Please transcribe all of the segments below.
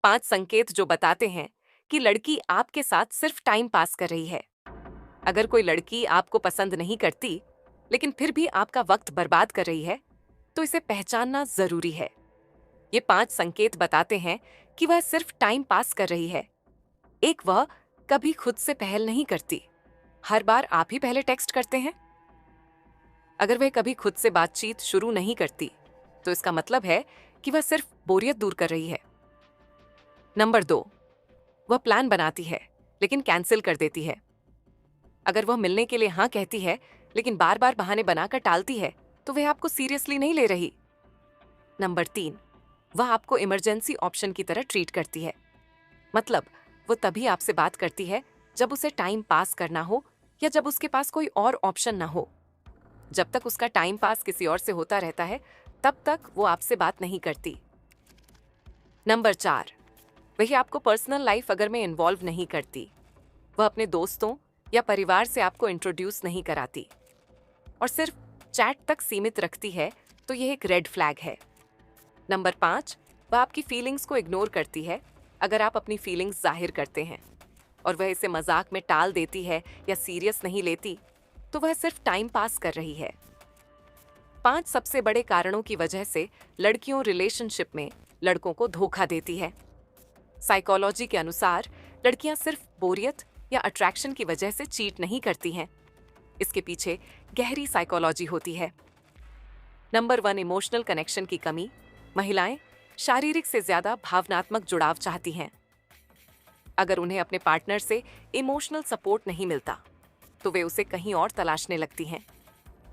5 संकेत जो बताते हैं कि लड़की आपके साथ सिर्फ टाइम पास कर रही है। अगर कोई लड़की आपको पसंद नहीं करती, लेकिन फिर भी आपका वक्त बर्बाद कर रही है, तो इसे पहचानना जरूरी है। ये 5 संकेत बताते हैं कि वह सिर्फ टाइम पास कर रही है। एक, वह कभी खुद से पहल नहीं करती। हर बार आप ही पहले टेक्स्ट करते हैं। अगर वह कभी खुद से बातचीत शुरू नहीं करती, तो इसका मतलब है कि वह सिर्फ बोरियत दूर कर रही है। नंबर 2, वह प्लान बनाती है लेकिन कैंसिल कर देती है। अगर वह मिलने के लिए हाँ कहती है लेकिन बार बार बहाने बनाकर टालती है, तो वह आपको सीरियसली नहीं ले रही। नंबर 3, वह आपको इमरजेंसी ऑप्शन की तरह ट्रीट करती है। मतलब वो तभी आपसे बात करती है जब उसे टाइम पास करना हो या जब उसके पास कोई और ऑप्शन ना हो। जब तक उसका टाइम पास किसी और से होता रहता है, तब तक वो आपसे बात नहीं करती। नंबर 4, वही आपको पर्सनल लाइफ अगर में इन्वॉल्व नहीं करती। वह अपने दोस्तों या परिवार से आपको इंट्रोड्यूस नहीं कराती और सिर्फ चैट तक सीमित रखती है, तो यह एक रेड फ्लैग है। नंबर 5, वह आपकी फीलिंग्स को इग्नोर करती है अगर आप अपनी फीलिंग्स जाहिर करते हैं और वह इसे मजाक में टाल देती है या सीरियस नहीं लेती, तो वह सिर्फ टाइम पास कर रही है। 5 सबसे बड़े कारणों की वजह से लड़कियों रिलेशनशिप में लड़कों को धोखा देती है। साइकोलॉजी के अनुसार लड़कियां सिर्फ बोरियत या अट्रैक्शन की वजह से चीट नहीं करती हैं। इसके पीछे गहरी साइकोलॉजी होती है। नंबर 1, इमोशनल कनेक्शन की कमी। महिलाएं शारीरिक से ज्यादा भावनात्मक जुड़ाव चाहती हैं। अगर उन्हें अपने पार्टनर से इमोशनल सपोर्ट नहीं मिलता, तो वे उसे कहीं और तलाशने लगती हैं।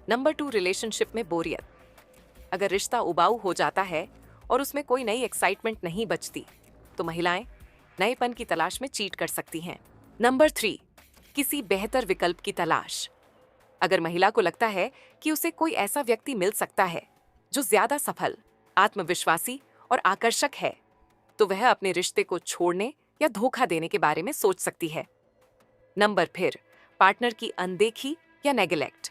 नंबर 2, रिलेशनशिप में बोरियत। अगर रिश्ता उबाऊ हो जाता है और उसमें कोई नई एक्साइटमेंट नहीं बचती, तो महिलाएं नएपन की तलाश में चीट कर सकती हैं। नंबर 3, किसी बेहतर विकल्प की तलाश। अगर महिला को लगता है कि उसे कोई ऐसा व्यक्ति मिल सकता है जो ज्यादा सफल, आत्मविश्वासी और आकर्षक है, तो वह अपने रिश्ते को छोड़ने या धोखा देने के बारे में सोच सकती है। नंबर फिर, पार्टनर की अनदेखी या नेग्लेक्ट।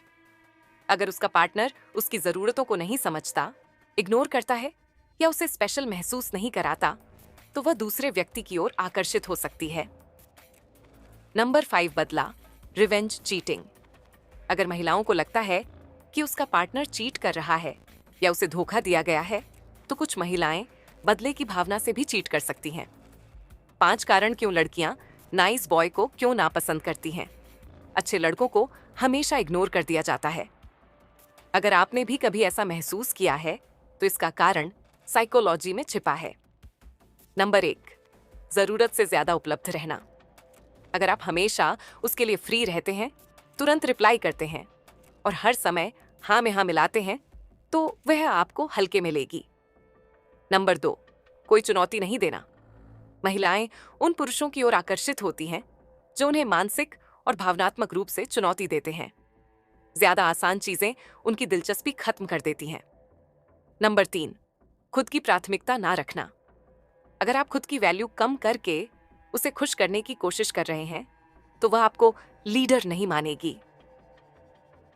अगर उसका पार्टनर उसकी जरूरतों को नहीं समझता, इग्नोर करता है या उसे स्पेशल महसूस नहीं कराता, तो वह दूसरे व्यक्ति की ओर आकर्षित हो सकती है। नंबर 5, बदला, रिवेंज चीटिंग। अगर महिलाओं को लगता है कि उसका पार्टनर चीट कर रहा है या उसे धोखा दिया गया है, तो कुछ महिलाएं बदले की भावना से भी चीट कर सकती हैं। 5 कारण क्यों लड़कियां नाइस बॉय को क्यों नापसंद करती हैं। अच्छे लड़कों को हमेशा इग्नोर कर दिया जाता है। अगर आपने भी कभी ऐसा महसूस किया है, तो इसका कारण साइकोलॉजी में छिपा है। नंबर 1, जरूरत से ज्यादा उपलब्ध रहना। अगर आप हमेशा उसके लिए फ्री रहते हैं, तुरंत रिप्लाई करते हैं और हर समय हाँ में हाँ मिलाते हैं, तो वह आपको हल्के में लेगी। नंबर 2, कोई चुनौती नहीं देना। महिलाएं उन पुरुषों की ओर आकर्षित होती हैं जो उन्हें मानसिक और भावनात्मक रूप से चुनौती देते हैं। ज्यादा आसान चीजें उनकी दिलचस्पी खत्म कर देती हैं। नंबर 3, खुद की प्राथमिकता ना रखना। अगर आप खुद की वैल्यू कम करके उसे खुश करने की कोशिश कर रहे हैं, तो वह आपको लीडर नहीं मानेगी।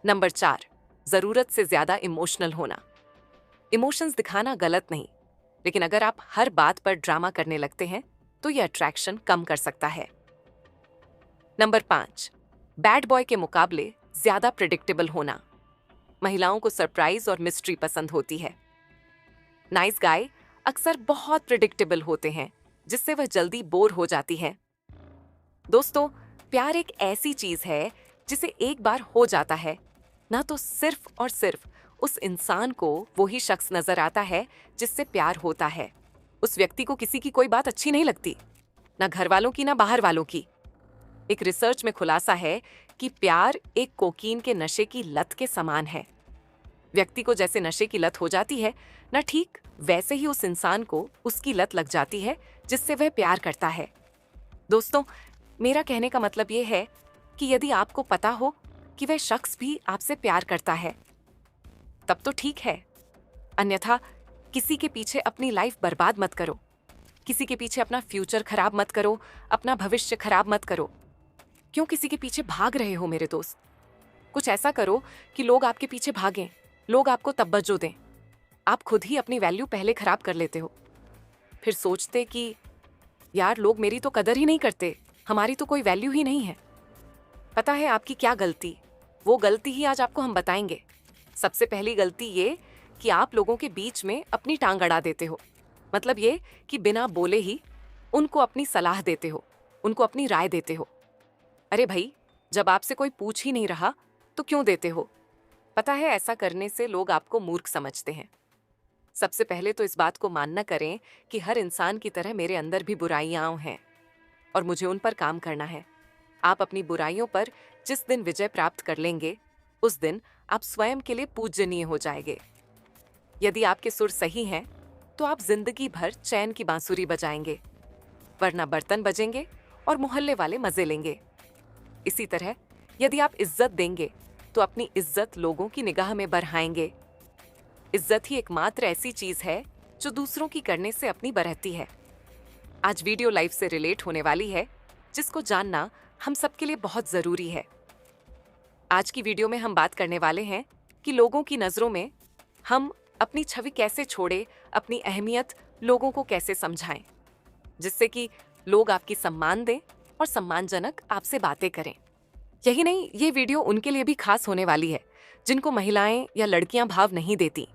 नंबर 4, जरूरत से ज्यादा इमोशनल होना। इमोशंस दिखाना गलत नहीं, लेकिन अगर आप हर बात पर ड्रामा करने लगते हैं, तो यह अट्रैक्शन कम कर सकता है। नंबर 5, बैड बॉय के मुकाबले ज्यादा प्रिडिक्टेबल होना। महिलाओं को सरप्राइज और मिस्ट्री पसंद होती है। नाइस गाय अक्सर बहुत प्रिडिक्टेबल होते हैं, जिससे वह जल्दी बोर हो जाती है। दोस्तों, प्यार एक ऐसी चीज है जिसे एक बार हो जाता है ना, तो सिर्फ और सिर्फ उस इंसान को वही शख्स नजर आता है जिससे प्यार होता है। उस व्यक्ति को किसी की कोई बात अच्छी नहीं लगती, ना घर वालों की ना बाहर वालों की। एक रिसर्च में खुलासा है कि प्यार एक कोकीन के नशे की लत के समान है। व्यक्ति को जैसे नशे की लत हो जाती है ना, ठीक वैसे ही उस इंसान को उसकी लत लग जाती है जिससे वह प्यार करता है। दोस्तों, मेरा कहने का मतलब यह है कि यदि आपको पता हो कि वह शख्स भी आपसे प्यार करता है, तब तो ठीक है। अन्यथा किसी के पीछे अपनी लाइफ बर्बाद मत करो, किसी के पीछे अपना फ्यूचर खराब मत करो, अपना भविष्य खराब मत करो। क्यों किसी के पीछे भाग रहे हो मेरे दोस्त? कुछ ऐसा करो कि लोग आपके पीछे भागें, लोग आपको तवज्जो दें। आप खुद ही अपनी वैल्यू पहले खराब कर लेते हो, फिर सोचते कि यार लोग मेरी तो कदर ही नहीं करते, हमारी तो कोई वैल्यू ही नहीं है। पता है आपकी क्या गलती? वो गलती ही आज आपको हम बताएंगे। सबसे पहली गलती ये कि आप लोगों के बीच में अपनी टांग अड़ा देते हो। मतलब ये कि बिना बोले ही उनको अपनी सलाह देते हो, उनको अपनी राय देते हो। अरे भाई, जब आपसे कोई पूछ ही नहीं रहा तो क्यों देते हो? पता है ऐसा करने से लोग आपको मूर्ख समझते हैं। सबसे पहले तो इस बात को मानना करें कि हर इंसान की तरह मेरे अंदर भी बुराइयां हैं और मुझे उन पर काम करना है। आप अपनी बुराइयों पर जिस दिन विजय प्राप्त कर लेंगे, उस दिन आप स्वयं के लिए पूजनीय हो जाएंगे। यदि आपके सुर सही हैं, तो आप जिंदगी भर चैन की बांसुरी बजाएंगे, वरना बर्तन बजेंगे और मोहल्ले वाले मजे लेंगे। इसी तरह यदि आप इज्जत देंगे, तो अपनी इज्जत लोगों की निगाह में बढ़ाएंगे। इज्जत ही एकमात्र ऐसी चीज है जो दूसरों की करने से अपनी बढ़ती है। आज वीडियो लाइफ से रिलेट होने वाली है, जिसको जानना हम सबके लिए बहुत जरूरी है। आज की वीडियो में हम बात करने वाले हैं कि लोगों की नजरों में हम अपनी छवि कैसे छोड़े, अपनी अहमियत लोगों को कैसे समझाएं, जिससे कि लोग आपकी सम्मान दें और सम्मानजनक आपसे बातें करें। यही नहीं, ये वीडियो उनके लिए भी खास होने वाली है जिनको महिलाएं या लड़कियां भाव नहीं देती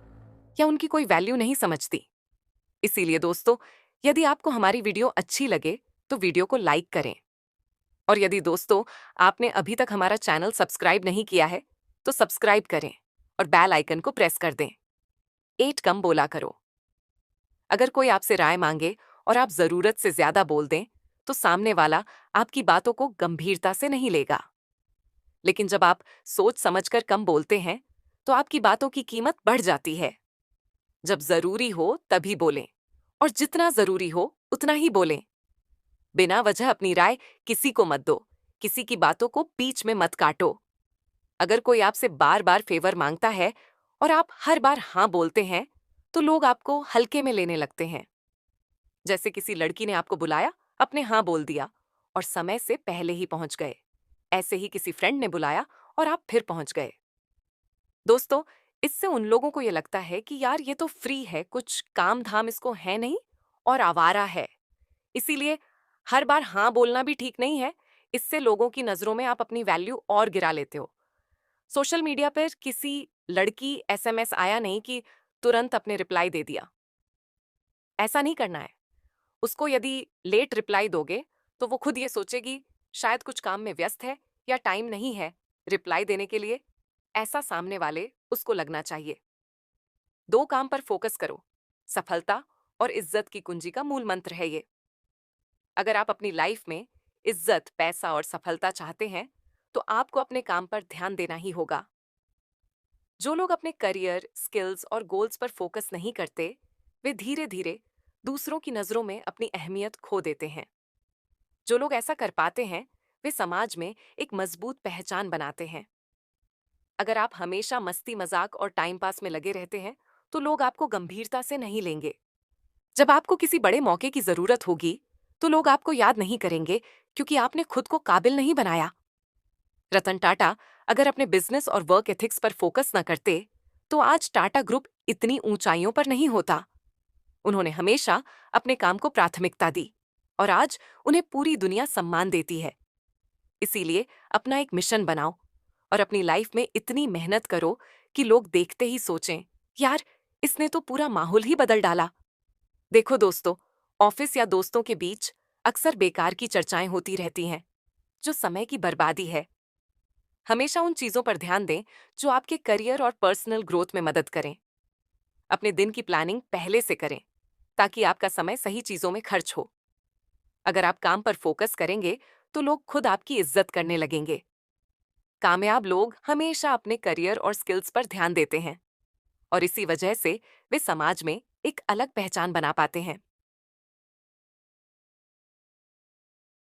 या उनकी कोई वैल्यू नहीं समझती। इसीलिए दोस्तों, यदि आपको हमारी वीडियो अच्छी लगे तो वीडियो को लाइक करें। और यदि दोस्तों आपने अभी तक हमारा चैनल सब्सक्राइब नहीं किया है तो सब्सक्राइब करें और बेल आइकन को प्रेस कर दें। 8 कम बोला करो। अगर कोई आपसे राय मांगे और आप जरूरत से ज्यादा बोल दें तो सामने वाला आपकी बातों को गंभीरता से नहीं लेगा। लेकिन जब आप सोच समझकर कम बोलते हैं तो आपकी बातों की कीमत बढ़ जाती है। जब जरूरी हो तभी बोलें और जितना जरूरी हो उतना ही बोलें। बिना वजह अपनी राय किसी को मत दो, किसी की बातों को बीच में मत काटो। अगर कोई आपसे बार बार फेवर मांगता है और आप हर बार हाँ बोलते हैं तो लोग आपको हल्के में लेने लगते हैं। जैसे किसी लड़की ने आपको बुलाया, आपने हाँ बोल दिया और समय से पहले ही पहुंच गए। ऐसे ही किसी फ्रेंड ने बुलाया और आप फिर पहुंच गए। दोस्तों, इससे उन लोगों को यह लगता है कि यार ये तो फ्री है, कुछ काम धाम इसको है नहीं और आवारा है। इसीलिए हर बार हाँ बोलना भी ठीक नहीं है। इससे लोगों की नजरों में आप अपनी वैल्यू और गिरा लेते हो। सोशल मीडिया पर किसी लड़की एसएमएस आया नहीं कि तुरंत अपने रिप्लाई दे दिया। ऐसा नहीं करना है। उसको यदि लेट रिप्लाई दोगे तो वो खुद ये सोचेगी शायद कुछ काम में व्यस्त है या टाइम नहीं है रिप्लाई देने के लिए। ऐसा सामने वाले उसको लगना चाहिए। 2 काम पर फोकस करो। सफलता और इज्जत की कुंजी का मूल मंत्र है ये। अगर आप अपनी लाइफ में इज्जत, पैसा और सफलता चाहते हैं तो आपको अपने काम पर ध्यान देना ही होगा। जो लोग अपने करियर, स्किल्स और गोल्स पर फोकस नहीं करते, वे धीरे धीरे दूसरों की नजरों में अपनी अहमियत खो देते हैं। जो लोग ऐसा कर पाते हैं, वे समाज में एक मजबूत पहचान बनाते हैं। अगर आप हमेशा मस्ती मजाक और टाइम पास में लगे रहते हैं तो लोग आपको गंभीरता से नहीं लेंगे। जब आपको किसी बड़े मौके की जरूरत होगी तो लोग आपको याद नहीं करेंगे, क्योंकि आपने खुद को काबिल नहीं बनाया। रतन टाटा अगर अपने बिजनेस और वर्क एथिक्स पर फोकस न करते तो आज टाटा ग्रुप इतनी ऊंचाइयों पर नहीं होता। उन्होंने हमेशा अपने काम को प्राथमिकता दी और आज उन्हें पूरी दुनिया सम्मान देती है। इसीलिए अपना एक मिशन बनाओ और अपनी लाइफ में इतनी मेहनत करो कि लोग देखते ही सोचें, यार इसने तो पूरा माहौल ही बदल डाला। देखो दोस्तों, ऑफिस या दोस्तों के बीच अक्सर बेकार की चर्चाएं होती रहती हैं, जो समय की बर्बादी है। हमेशा उन चीजों पर ध्यान दें जो आपके करियर और पर्सनल ग्रोथ में मदद करें। अपने दिन की प्लानिंग पहले से करें ताकि आपका समय सही चीजों में खर्च हो। अगर आप काम पर फोकस करेंगे तो लोग खुद आपकी इज्जत करने लगेंगे। कामयाब लोग हमेशा अपने करियर और स्किल्स पर ध्यान देते हैं और इसी वजह से वे समाज में एक अलग पहचान बना पाते हैं।